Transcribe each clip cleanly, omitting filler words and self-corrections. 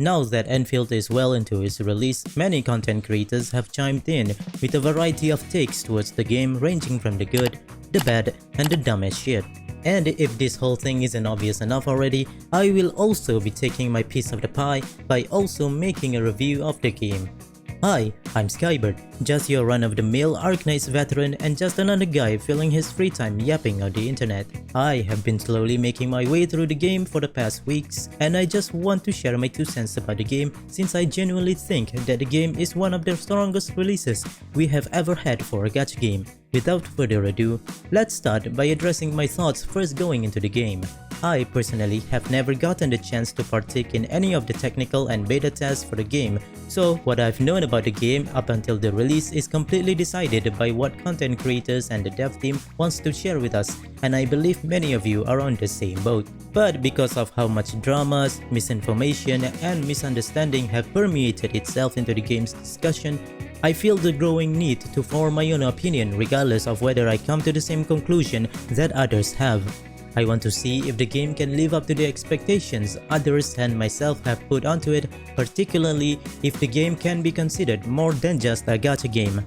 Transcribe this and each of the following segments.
Now that Enfield is well into its release, many content creators have chimed in with a variety of takes towards the game ranging from the good, the bad, and the dumbest shit. And if this whole thing isn't obvious enough already, I will also be taking my piece of the pie by also making a review of the game. Hi, I'm Skybird, just your run-of-the-mill Arknights veteran and just another guy filling his free time yapping on the internet. I have been slowly making my way through the game for the past weeks, and I just want to share my 2 cents about the game since I genuinely think that the game is one of the strongest releases we have ever had for a gacha game. Without further ado, let's start by addressing my thoughts first going into the game. I personally have never gotten the chance to partake in any of the technical and beta tests for the game, so what I've known about the game up until the release is completely decided by what content creators and the dev team wants to share with us, and I believe many of you are on the same boat. But because of how much dramas, misinformation, and misunderstanding have permeated itself into the game's discussion, I feel the growing need to form my own opinion regardless of whether I come to the same conclusion that others have. I want to see if the game can live up to the expectations others and myself have put onto it, particularly if the game can be considered more than just a gacha game.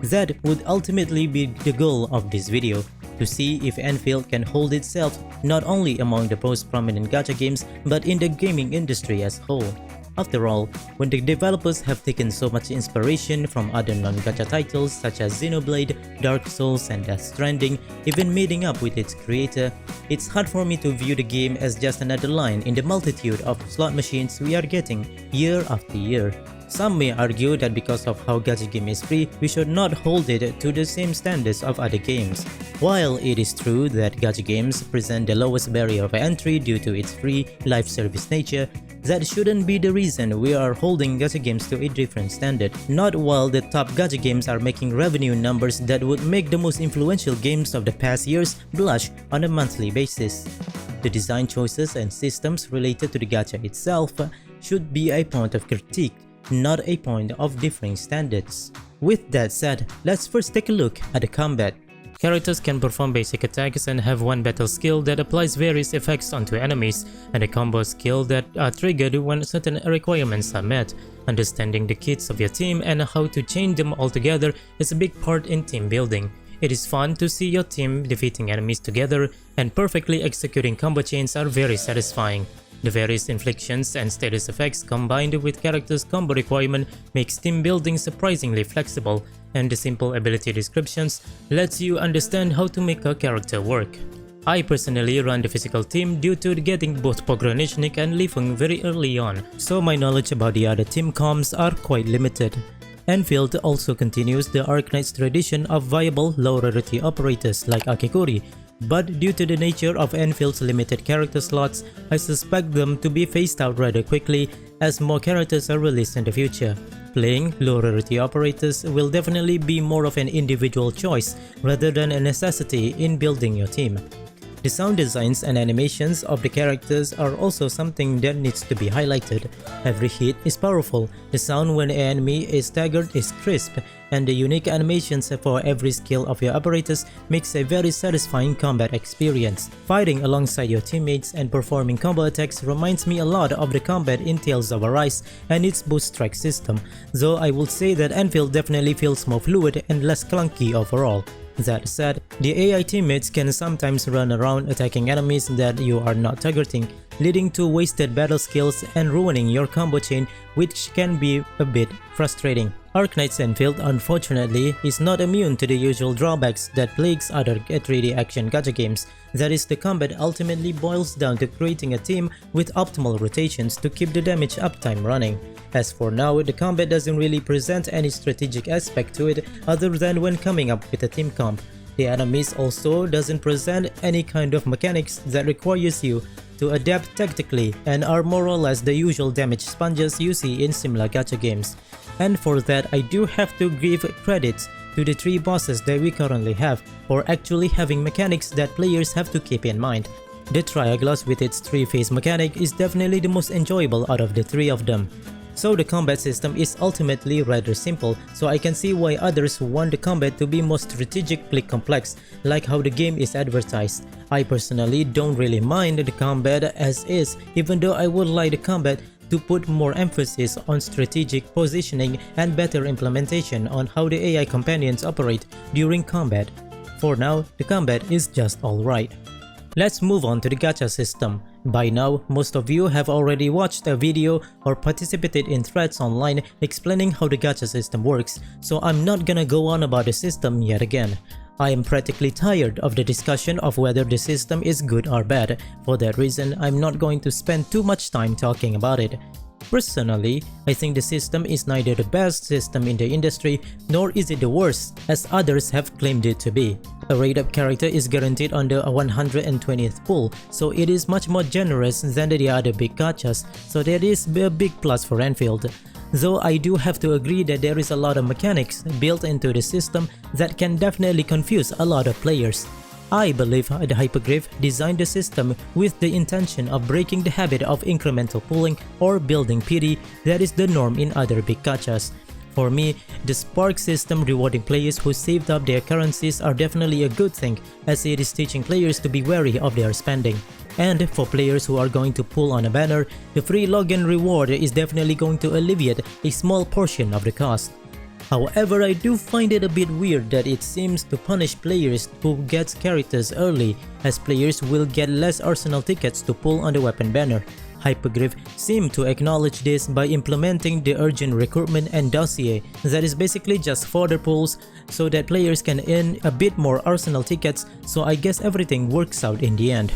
That would ultimately be the goal of this video, to see if Endfield can hold itself not only among the most prominent gacha games but in the gaming industry as a whole. After all, when the developers have taken so much inspiration from other non-gacha titles such as Xenoblade, Dark Souls, and Death Stranding, even meeting up with its creator, it's hard for me to view the game as just another line in the multitude of slot machines we are getting year after year. Some may argue that because of how gacha game is free, we should not hold it to the same standards of other games. While it is true that gacha games present the lowest barrier of entry due to its free, live service nature, that shouldn't be the reason we are holding gacha games to a different standard. Not while the top gacha games are making revenue numbers that would make the most influential games of the past years blush on a monthly basis. The design choices and systems related to the gacha itself should be a point of critique, not a point of differing standards. With that said, let's first take a look at the combat. Characters can perform basic attacks and have one battle skill that applies various effects onto enemies, and a combo skill that are triggered when certain requirements are met. Understanding the kits of your team and how to chain them all together is a big part in team building. It is fun to see your team defeating enemies together, and perfectly executing combo chains are very satisfying. The various inflictions and status effects combined with characters' combo requirement makes team building surprisingly flexible, and the simple ability descriptions lets you understand how to make a character work. I personally run the physical team due to getting both Pogranichnik and Lifeng very early on, so my knowledge about the other team comms are quite limited. Endfield also continues the Arknights tradition of viable low-rarity operators like Akikuri, but due to the nature of Enfield's limited character slots, I suspect them to be phased out rather quickly as more characters are released in the future. Playing low-rarity operators will definitely be more of an individual choice rather than a necessity in building your team. The sound designs and animations of the characters are also something that needs to be highlighted. Every hit is powerful, the sound when an enemy is staggered is crisp, and the unique animations for every skill of your operators makes a very satisfying combat experience. Fighting alongside your teammates and performing combo attacks reminds me a lot of the combat in Tales of Arise and its boost strike system, though I would say that Endfield definitely feels more fluid and less clunky overall. That said, the AI teammates can sometimes run around attacking enemies that you are not targeting, leading to wasted battle skills and ruining your combo chain, which can be a bit frustrating. Arknights Endfield unfortunately is not immune to the usual drawbacks that plagues other 3D action gacha games. That is, the combat ultimately boils down to creating a team with optimal rotations to keep the damage uptime running. As for now, the combat doesn't really present any strategic aspect to it other than when coming up with a team comp. The enemies also doesn't present any kind of mechanics that requires you to adapt tactically and are more or less the usual damage sponges you see in similar gacha games. And for that, I do have to give credits to the 3 bosses that we currently have for actually having mechanics that players have to keep in mind. The Triaglos with its 3-phase mechanic is definitely the most enjoyable out of the 3 of them. So the combat system is ultimately rather simple, so I can see why others want the combat to be more strategically complex, like how the game is advertised. I personally don't really mind the combat as is, even though I would like the combat to put more emphasis on strategic positioning and better implementation on how the AI companions operate during combat. For now, the combat is just alright. Let's move on to the gacha system. By now, most of you have already watched a video or participated in threads online explaining how the gacha system works, so I'm not gonna go on about the system yet again. I am practically tired of the discussion of whether the system is good or bad. For that reason, I'm not going to spend too much time talking about it. Personally, I think the system is neither the best system in the industry nor is it the worst, as others have claimed it to be. A raid-up character is guaranteed on the 120th pull, so it is much more generous than the other big gachas, so that is a big plus for Endfield. Though I do have to agree that there is a lot of mechanics built into the system that can definitely confuse a lot of players. I believe the Hypergriff designed the system with the intention of breaking the habit of incremental pulling or building pity that is the norm in other big gachas. For me, the Spark system rewarding players who saved up their currencies are definitely a good thing, as it is teaching players to be wary of their spending. And for players who are going to pull on a banner, the free login reward is definitely going to alleviate a small portion of the cost. However, I do find it a bit weird that it seems to punish players who get characters early, as players will get less arsenal tickets to pull on the weapon banner. Hypergriff seemed to acknowledge this by implementing the urgent recruitment and dossier that is basically just fodder pulls so that players can earn a bit more arsenal tickets, so I guess everything works out in the end.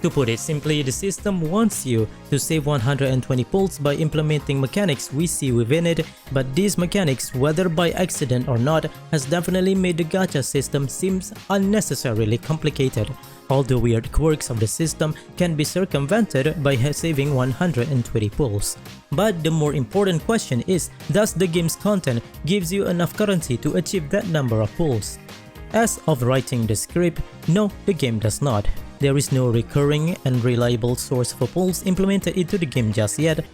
To put it simply, the system wants you to save 120 pulls by implementing mechanics we see within it, but these mechanics, whether by accident or not, has definitely made the gacha system seems unnecessarily complicated. All the weird quirks of the system can be circumvented by saving 120 pulls. But the more important question is, does the game's content gives you enough currency to achieve that number of pulls? As of writing the script, no, the game does not. There is no recurring and reliable source for pulls implemented into the game just yet.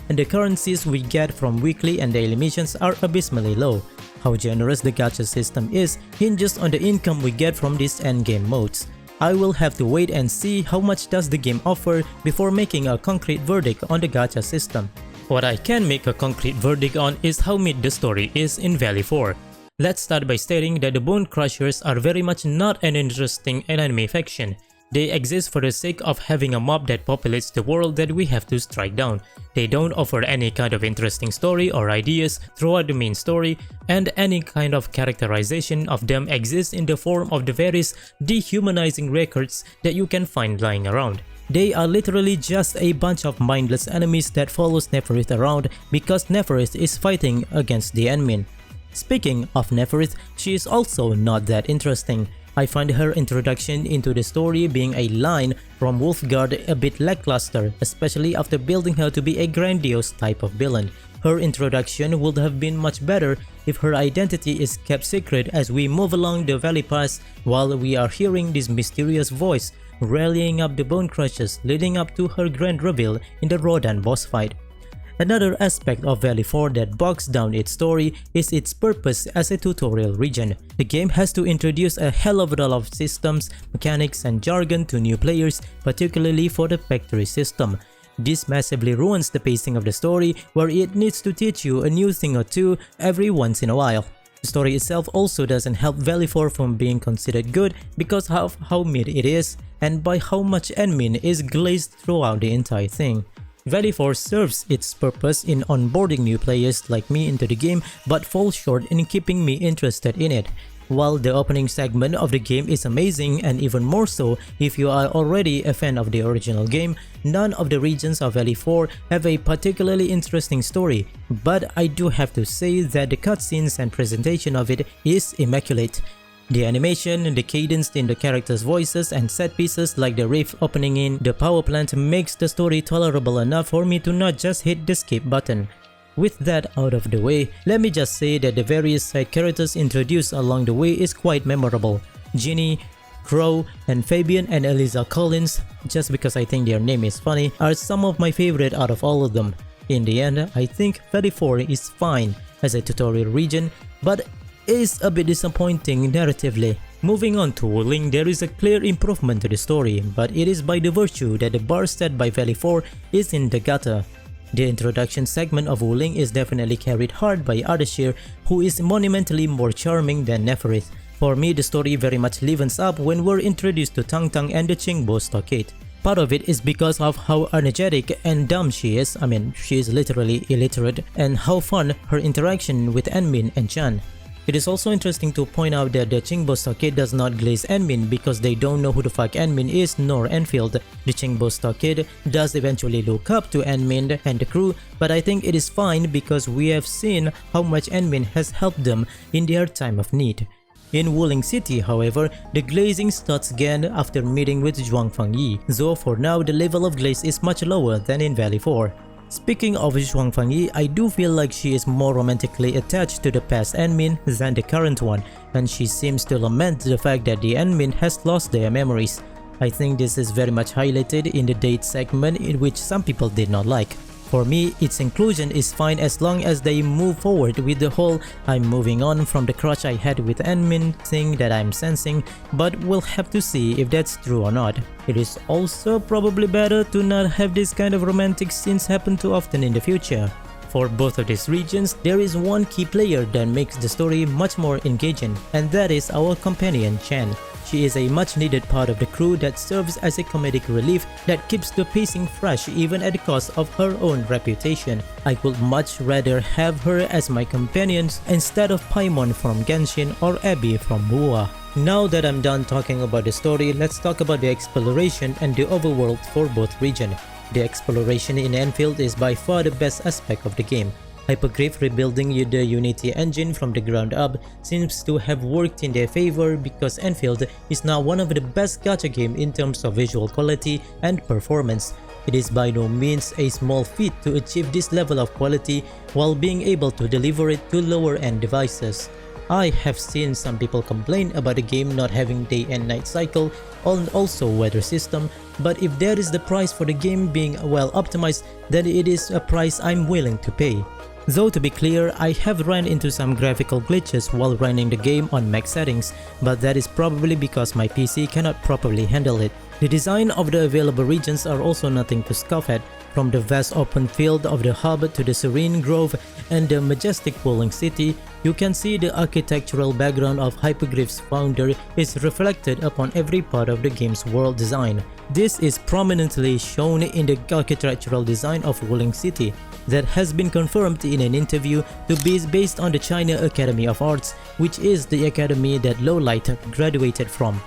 And the currencies we get from weekly and daily missions are abysmally low. How generous the gacha system is hinges on the income we get from these endgame modes. I will have to wait and see how much does the game offer before making a concrete verdict on the gacha system. What I can make a concrete verdict on is how mid the story is in Valley 4. Let's start by stating that the Bone Crushers are very much not an interesting enemy faction. They exist for the sake of having a mob that populates the world that we have to strike down. They don't offer any kind of interesting story or ideas throughout the main story, and any kind of characterization of them exists in the form of the various dehumanizing records that you can find lying around. They are literally just a bunch of mindless enemies that follows Neferith around because Neferith is fighting against the Enmin. Speaking of Neferith, she is also not that interesting. I find her introduction into the story being a line from Wolfguard a bit lackluster, especially after building her to be a grandiose type of villain. Her introduction would have been much better if her identity is kept secret as we move along the Valley Pass while we are hearing this mysterious voice rallying up the Bone Crushers leading up to her grand reveal in the Rodan boss fight. Another aspect of Valley 4 that bogs down its story is its purpose as a tutorial region. The game has to introduce a hell of a lot of systems, mechanics and jargon to new players, particularly for the factory system. This massively ruins the pacing of the story, where it needs to teach you a new thing or two every once in a while. The story itself also doesn't help Valley 4 from being considered good because of how mid it is and by how much admin is glazed throughout the entire thing. Valley 4 serves its purpose in onboarding new players like me into the game but falls short in keeping me interested in it. While the opening segment of the game is amazing and even more so if you are already a fan of the original game, none of the regions of Valley 4 have a particularly interesting story, but I do have to say that the cutscenes and presentation of it is immaculate. The animation, the cadence in the characters' voices and set pieces like the rift opening in the power plant makes the story tolerable enough for me to not just hit the skip button. With that out of the way, let me just say that the various side characters introduced along the way is quite memorable. Ginny, Crow, and Fabian and Eliza Collins, just because I think their name is funny, are some of my favorite out of all of them. In the end, I think Valley 4 is fine as a tutorial region, but is a bit disappointing narratively. Moving on to Wuling, there is a clear improvement to the story, but it is by the virtue that the bar set by Valley 4 is in the Gacha. The introduction segment of Wuling is definitely carried hard by Ardashir, who is monumentally more charming than Neferith. For me, the story very much livens up when we're introduced to Tang Tang and the Qingbo stockade. Part of it is because of how energetic and dumb she is. I mean, she is literally illiterate, and how fun her interaction with Enmin and Chan. It is also interesting to point out that the Qingbo stockade does not glaze Enmin because they don't know who the fuck Enmin is nor Enfield. The Qingbo stockade does eventually look up to Enmin and the crew, but I think it is fine because we have seen how much Enmin has helped them in their time of need. In Wuling City, however, the glazing starts again after meeting with Zhuang Fangyi, though for now the level of glaze is much lower than in Valley 4. Speaking of Zhuang Fangyi, I do feel like she is more romantically attached to the past Enmin than the current one, and she seems to lament the fact that the Enmin has lost their memories. I think this is very much highlighted in the date segment, in which some people did not like. For me, its inclusion is fine as long as they move forward with the whole "I'm moving on from the crush I had with Enmin" thing that I'm sensing, but we'll have to see if that's true or not. It is also probably better to not have this kind of romantic scenes happen too often in the future. For both of these regions, there is one key player that makes the story much more engaging, and that is our companion Chen. She is a much needed part of the crew that serves as a comedic relief that keeps the pacing fresh even at the cost of her own reputation. I would much rather have her as my companions instead of Paimon from Genshin or Abby from Bua. Now that I'm done talking about the story, let's talk about the exploration and the overworld for both regions. The exploration in Endfield is by far the best aspect of the game. Hypergriff rebuilding the Unity engine from the ground up seems to have worked in their favor because Endfield is now one of the best gacha games in terms of visual quality and performance. It is by no means a small feat to achieve this level of quality while being able to deliver it to lower-end devices. I have seen some people complain about the game not having day and night cycle and also weather system, but if that is the price for the game being well optimized, then it is a price I'm willing to pay. Though to be clear, I have run into some graphical glitches while running the game on max settings, but that is probably because my PC cannot properly handle it. The design of the available regions are also nothing to scoff at, from the vast open field of the hub to the serene grove and the majestic Wuling City. You can see the architectural background of Hypergriff's founder is reflected upon every part of the game's world design. This is prominently shown in the architectural design of Wuling City that has been confirmed in an interview to be based on the China Academy of Arts, which is the academy that Lowlight graduated from.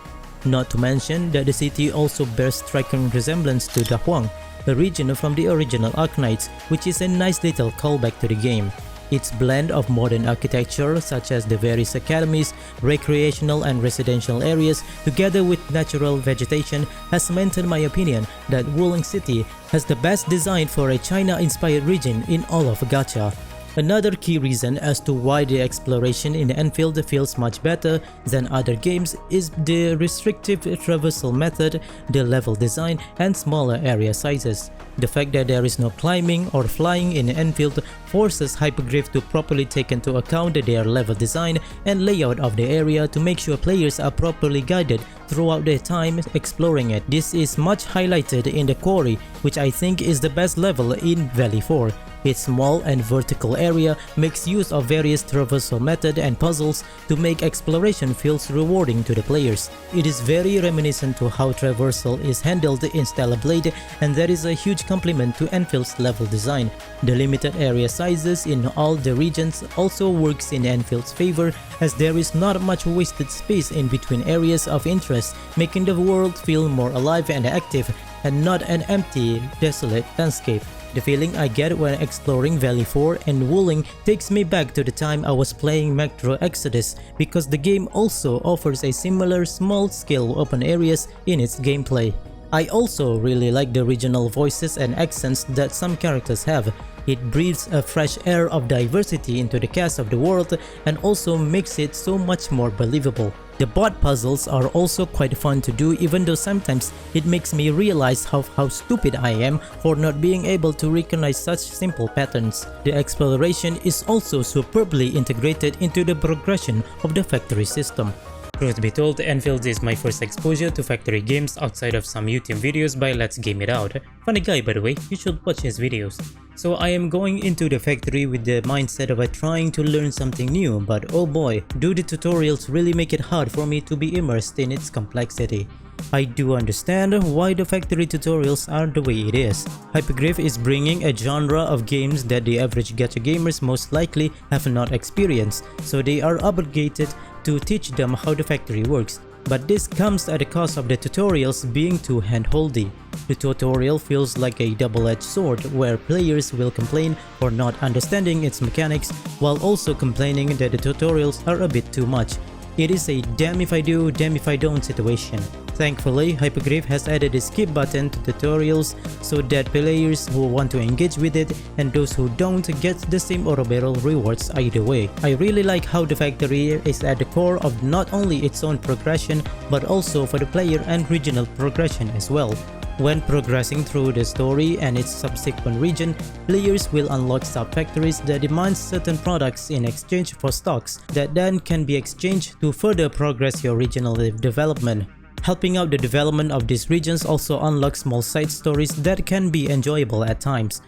Not to mention that the city also bears striking resemblance to Dahuang, a region from the original Arknights, which is a nice little callback to the game. Its blend of modern architecture such as the various academies, recreational and residential areas together with natural vegetation has cemented my opinion that Wuling City has the best design for a China-inspired region in all of Gacha. Another key reason as to why the exploration in Endfield feels much better than other games is the restrictive traversal method, the level design, and smaller area sizes. The fact that there is no climbing or flying in Endfield forces Hypergriff to properly take into account their level design and layout of the area to make sure players are properly guided throughout their time exploring it. This is much highlighted in the quarry, which I think is the best level in Valley 4. Its small and vertical area makes use of various traversal method and puzzles to make exploration feels rewarding to the players. It is very reminiscent to how traversal is handled in Stellar Blade, and that is a huge compliment to Enfield's level design. The limited area sizes in all the regions also works in Enfield's favor, as there is not much wasted space in between areas of interest, making the world feel more alive and active, and not an empty, desolate landscape. The feeling I get when exploring Valley 4 and Wuling takes me back to the time I was playing Metro Exodus, because the game also offers a similar small-scale open areas in its gameplay. I also really like the regional voices and accents that some characters have. It breathes a fresh air of diversity into the cast of the world and also makes it so much more believable. The bot puzzles are also quite fun to do, even though sometimes it makes me realize how stupid I am for not being able to recognize such simple patterns. The exploration is also superbly integrated into the progression of the factory system. Truth be told, Endfield is my first exposure to factory games outside of some YouTube videos by Let's Game It Out. Funny guy, by the way, you should watch his videos. So I am going into the factory with the mindset of trying to learn something new, but oh boy, do the tutorials really make it hard for me to be immersed in its complexity. I do understand why the factory tutorials are the way it is. Hypergriff is bringing a genre of games that the average gacha gamers most likely have not experienced, so they are obligated to teach them how the factory works. But this comes at the cost of the tutorials being too handholdy. The tutorial feels like a double-edged sword where players will complain for not understanding its mechanics while also complaining that the tutorials are a bit too much. It is a damn if I do, damn if I don't situation. Thankfully, Hypergriff has added a skip button to tutorials so that players who want to engage with it and those who don't get the same auto barrel rewards either way. I really like how the factory is at the core of not only its own progression but also for the player and regional progression as well. When progressing through the story and its subsequent region, players will unlock sub-factories that demand certain products in exchange for stocks that then can be exchanged to further progress your regional development. Helping out the development of these regions also unlocks small side stories that can be enjoyable at times.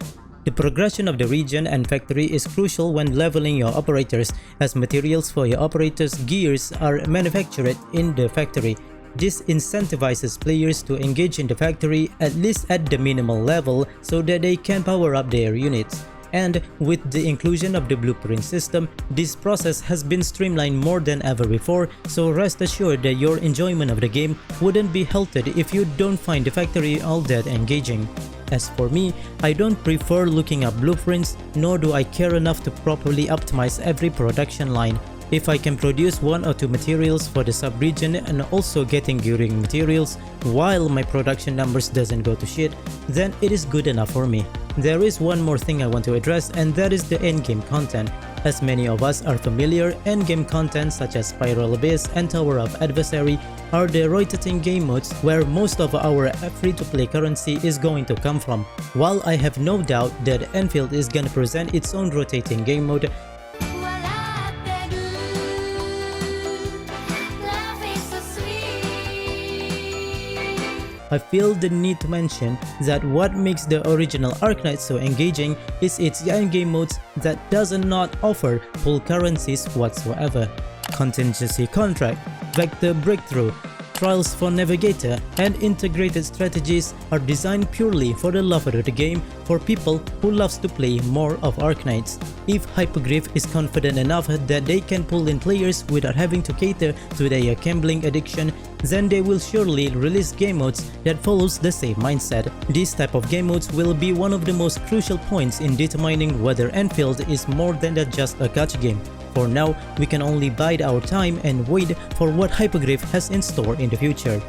The progression of the region and factory is crucial when leveling your operators, as materials for your operators' gears are manufactured in the factory. This incentivizes players to engage in the factory at least at the minimal level so that they can power up their units. And with the inclusion of the blueprint system, this process has been streamlined more than ever before, so rest assured that your enjoyment of the game wouldn't be halted if you don't find the factory all that engaging. As for me, I don't prefer looking up blueprints, nor do I care enough to properly optimize every production line. If I can produce 1 or 2 materials for the sub-region and also getting gearing materials while my production numbers doesn't go to shit, then it is good enough for me. There is one more thing I want to address, and that is the endgame content. As many of us are familiar, endgame content such as Spiral Abyss and Tower of Adversary are the rotating game modes where most of our free-to-play currency is going to come from. While I have no doubt that Endfield is gonna present its own rotating game mode, I feel the need to mention that what makes the original Arknights so engaging is its endgame modes that does not offer full currencies whatsoever. Contingency Contract, Vector Breakthrough, Trials for Navigator, and integrated strategies are designed purely for the lover of the game for people who loves to play more of Arknights. If Hypergriff is confident enough that they can pull in players without having to cater to their gambling addiction, then they will surely release game modes that follows the same mindset. This type of game modes will be one of the most crucial points in determining whether Endfield is more than just a gacha game. For now, we can only bide our time and wait for what Hypergriff has in store in the future.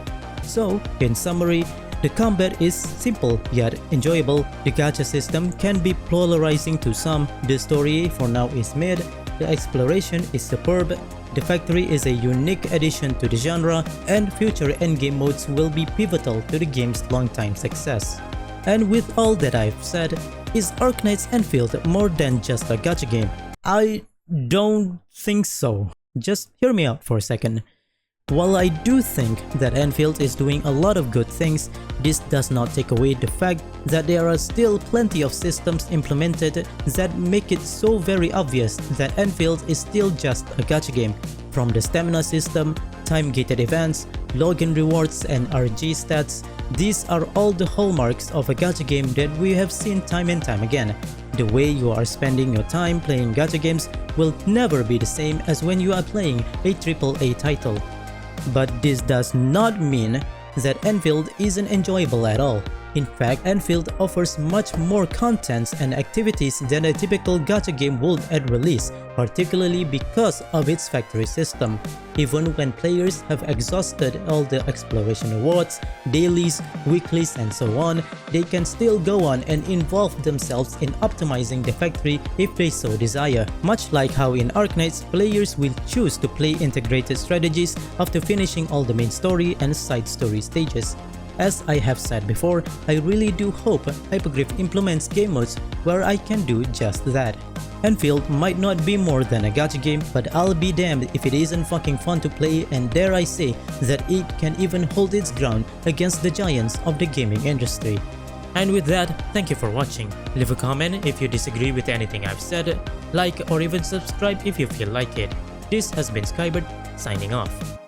So, in summary, the combat is simple yet enjoyable, the gacha system can be polarizing to some, the story for now is mid, the exploration is superb, the factory is a unique addition to the genre, and future endgame modes will be pivotal to the game's long-time success. And with all that I've said, is Arknights Endfield more than just a gacha game? I don't think so. Just hear me out for a second. While I do think that Endfield is doing a lot of good things, this does not take away the fact that there are still plenty of systems implemented that make it so very obvious that Endfield is still just a gacha game. From the stamina system, time-gated events, login rewards, and RG stats, these are all the hallmarks of a gacha game that we have seen time and time again. The way you are spending your time playing gacha games will never be the same as when you are playing a AAA title. But this does not mean that Endfield isn't enjoyable at all. In fact, Endfield offers much more contents and activities than a typical gacha game would at release, particularly because of its factory system. Even when players have exhausted all the exploration rewards, dailies, weeklies, and so on, they can still go on and involve themselves in optimizing the factory if they so desire. Much like how in Arknights, players will choose to play integrated strategies after finishing all the main story and side story stages. As I have said before, I really do hope Hypogriff implements game modes where I can do just that. Endfield might not be more than a gacha game, but I'll be damned if it isn't fucking fun to play, and dare I say that it can even hold its ground against the giants of the gaming industry. And with that, thank you for watching. Leave a comment if you disagree with anything I've said, like or even subscribe if you feel like it. This has been Skybird, signing off.